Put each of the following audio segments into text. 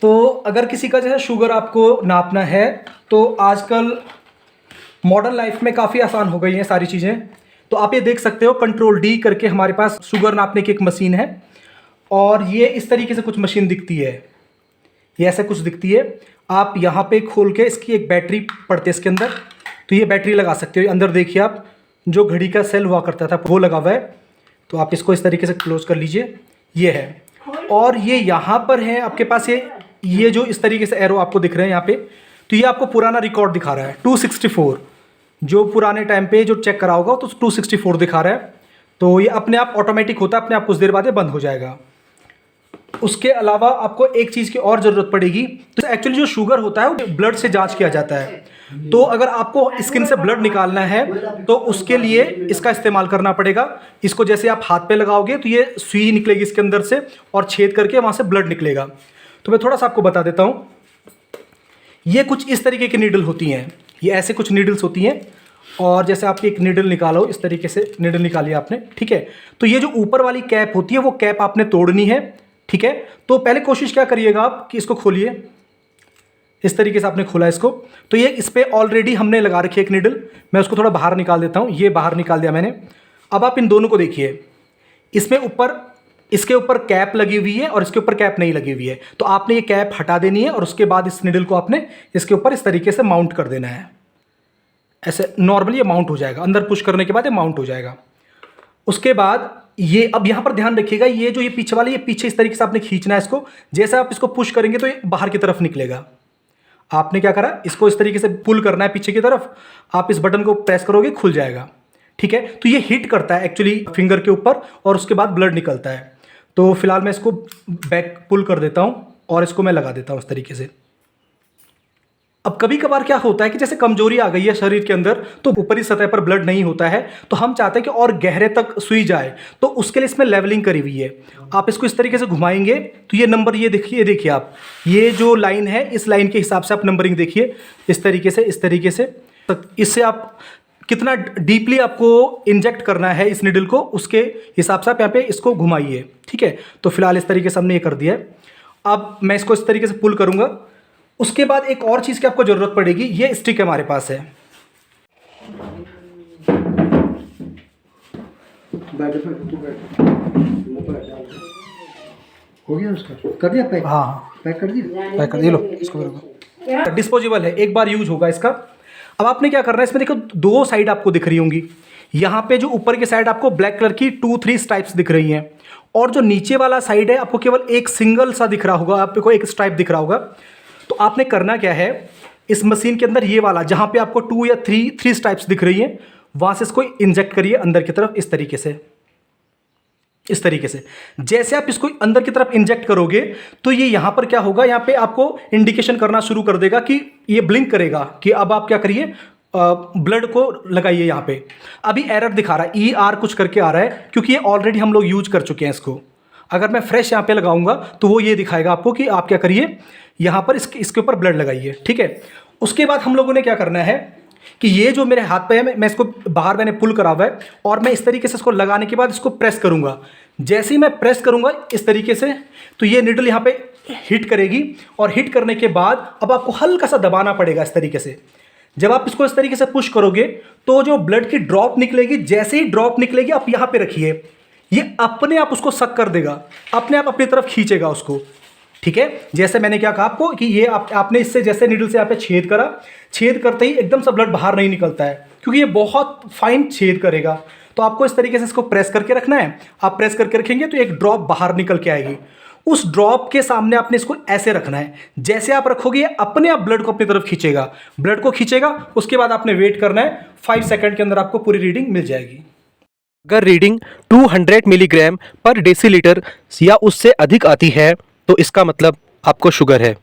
तो अगर किसी का जैसे शुगर आपको नापना है तो आजकल मॉडर्न लाइफ में काफ़ी आसान हो गई हैं सारी चीज़ें। तो आप ये देख सकते हो कंट्रोल डी करके हमारे पास शुगर नापने की एक मशीन है और ये इस तरीके से कुछ मशीन दिखती है, ये ऐसे कुछ दिखती है। आप यहाँ पे खोल के इसकी एक बैटरी पड़ती है इसके अंदर, तो ये बैटरी लगा सकते हो। अंदर देखिए आप, जो घड़ी का सेल हुआ करता था वो लगा हुआ है। तो आप इसको इस तरीके से क्लोज कर लीजिए, ये है। और ये यहाँ पर है आपके पास ये जो इस तरीके से एरो आपको दिख रहे हैं यहाँ पे, तो ये आपको पुराना रिकॉर्ड दिखा रहा है 264। जो पुराने टाइम पे जो चेक करा होगा तो 264 दिखा रहा है। तो ये अपने आप ऑटोमेटिक होता है, अपने आप कुछ देर बाद ये बंद हो जाएगा। उसके अलावा आपको एक चीज़ की और ज़रूरत पड़ेगी। तो एक्चुअली जो शुगर होता है वो ब्लड से जांच किया जाता है। तो अगर आपको स्किन से ब्लड निकालना है तो उसके लिए इसका इस्तेमाल करना पड़ेगा। इसको जैसे आप हाथ पे लगाओगे तो ये सुई निकलेगी इसके अंदर से और छेद करके वहाँ से ब्लड निकलेगा। तो मैं थोड़ा सा आपको बता देता हूँ। ये कुछ इस तरीके की नीडल होती हैं, ये ऐसे कुछ नीडल्स होती हैं। और जैसे आप एक नीडल निकालो, इस तरीके से नीडल निकाली आपने, ठीक है। तो ये जो ऊपर वाली कैप होती है वो कैप आपने तोड़नी है, ठीक है। तो पहले कोशिश क्या करिएगा आप कि इसको खोलिए, इस तरीके से आपने खोला इसको। तो ये इस पर ऑलरेडी हमने लगा रखी है एक नीडल। मैं उसको थोड़ा बाहर निकाल देता हूँ, ये बाहर निकाल दिया मैंने। अब आप इन दोनों को देखिए, इसमें ऊपर, इसके ऊपर कैप लगी हुई है और इसके ऊपर कैप नहीं लगी हुई है। तो आपने ये कैप हटा देनी है और उसके बाद इस नीडल को आपने इसके ऊपर इस तरीके से माउंट कर देना है। ऐसे नॉर्मली ये माउंट हो जाएगा, अंदर पुश करने के बाद ये माउंट हो जाएगा। उसके बाद ये, अब यहाँ पर ध्यान रखिएगा, ये जो ये पीछे वाली, ये पीछे इस तरीके से आपने खींचना है इसको। जैसे आप इसको पुश करेंगे तो ये बाहर की तरफ निकलेगा। आपने क्या करा, इसको इस तरीके से पुल करना है पीछे की तरफ। आप इस बटन को प्रेस करोगे, खुल जाएगा, ठीक है। तो ये हिट करता है एक्चुअली फिंगर के ऊपर और उसके बाद ब्लड निकलता है। तो फिलहाल मैं इसको बैक पुल कर देता हूँ और इसको मैं लगा देता हूँ इस तरीके से। अब कभी कभार क्या होता है कि जैसे कमजोरी आ गई है शरीर के अंदर, तो ऊपरी सतह पर ब्लड नहीं होता है, तो हम चाहते हैं कि और गहरे तक सुई जाए। तो उसके लिए इसमें लेवलिंग करी हुई है। आप इसको इस तरीके से घुमाएंगे तो ये नंबर, ये देखिए आप, ये जो लाइन है इस लाइन के हिसाब से आप नंबरिंग देखिए, इस तरीके से, इस तरीके से। इससे आप कितना डीपली आपको इंजेक्ट करना है इस निडल को, उसके हिसाब से आप यहाँ पे इसको घुमाइए, ठीक है। तो फिलहाल इस तरीके से हमने ये कर दिया है। अब मैं इसको इस तरीके से पुल करूँगा। उसके बाद एक और चीज़ की आपको ज़रूरत पड़ेगी, ये स्टिक हमारे पास है। हो गया उसका, कर दिया पैक? हाँ, पैक कर दिया, पैक कर दिया। लो इसको, डिस्पोजेबल है, एक बार यूज होगा इसका। अब आपने क्या करना है, इसमें देखो दो साइड आपको दिख रही होंगी। यहाँ पे जो ऊपर की साइड आपको ब्लैक कलर की 2-3 स्ट्राइप्स दिख रही हैं और जो नीचे वाला साइड है आपको केवल एक सिंगल सा दिख रहा होगा, आपको एक स्ट्राइप दिख रहा होगा। तो आपने करना क्या है, इस मशीन के अंदर ये वाला जहाँ पे आपको 2 या 3 स्ट्राइप्स दिख रही हैं, वहाँ से इसको इंजेक्ट करिए अंदर की तरफ, इस तरीके से, इस तरीके से। जैसे आप इसको अंदर की तरफ इंजेक्ट करोगे तो ये यहाँ पर क्या होगा, यहाँ पे आपको इंडिकेशन करना शुरू कर देगा कि ये ब्लिंक करेगा कि अब आप क्या करिए, ब्लड को लगाइए। यहाँ पे अभी एरर दिखा रहा है, ER कुछ करके आ रहा है, क्योंकि ये ऑलरेडी हम लोग यूज कर चुके हैं इसको। अगर मैं फ्रेश यहाँ पे लगाऊंगा तो वो ये दिखाएगा आपको कि आप क्या करिए, यहाँ पर इसके ऊपर ब्लड लगाइए, ठीक है। उसके बाद हम लोगों ने क्या करना है कि ये जो मेरे हाथ पे है, मैं इसको बाहर मैंने पुल करा हुआ है और मैं इस तरीके से इसको लगाने के बाद इसको प्रेस करूँगा। जैसे ही मैं प्रेस करूँगा इस तरीके से, तो ये निडल यहाँ पे हिट करेगी और हिट करने के बाद अब आपको हल्का सा दबाना पड़ेगा इस तरीके से। जब आप इसको इस तरीके से पुश करोगे तो जो ब्लड की ड्रॉप निकलेगी, जैसे ही ड्रॉप निकलेगी आप यहाँ पे रखिए, ये अपने आप उसको सक कर देगा, अपने आप अपनी तरफ खींचेगा उसको, ठीक है। जैसे मैंने क्या कहा आपको कि ये आपने इससे जैसे नीडल से यहाँ पे छेद करा, छेद करते ही एकदम से ब्लड बाहर नहीं निकलता है, क्योंकि ये बहुत फाइन छेद करेगा। तो आपको इस तरीके से इसको प्रेस करके रखना है। आप प्रेस करके रखेंगे तो एक ड्रॉप बाहर निकल के आएगी। उस ड्रॉप के सामने आपने इसको ऐसे रखना है, जैसे आप रखोगे ये अपने आप ब्लड को अपनी तरफ खींचेगा, ब्लड को खींचेगा। उसके बाद आपने वेट करना है, 5 सेकंड के अंदर आपको पूरी रीडिंग मिल जाएगी। अगर रीडिंग 200 मिलीग्राम पर डेसीलीटर या उससे अधिक आती है तो इसका मतलब आपको शुगर है।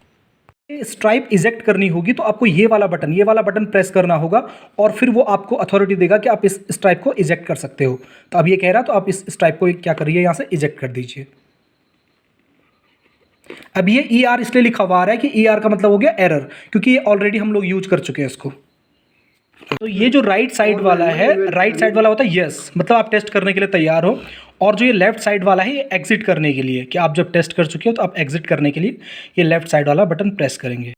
स्ट्राइप इजेक्ट करनी होगी तो आपको ये वाला बटन प्रेस करना होगा और फिर वो आपको अथॉरिटी देगा कि आप इस स्ट्राइप को इजेक्ट कर सकते हो। तो अब ये कह रहा, तो आप इस स्ट्राइप को क्या करिए, यहाँ से इजेक्ट कर दीजिए। अब ये ER इसलिए लिखा हुआ आ रहा है कि ER का मतलब हो गया एरर, क्योंकि ये ऑलरेडी हम लोग यूज कर चुके हैं इसको। तो ये जो राइट साइड वाला है, राइट साइड वाला होता है यस, मतलब आप टेस्ट करने के लिए तैयार हो। और जो ये लेफ्ट साइड वाला है ये एग्जिट करने के लिए, कि आप जब टेस्ट कर चुके हो तो आप एग्जिट करने के लिए ये लेफ्ट साइड वाला बटन प्रेस करेंगे।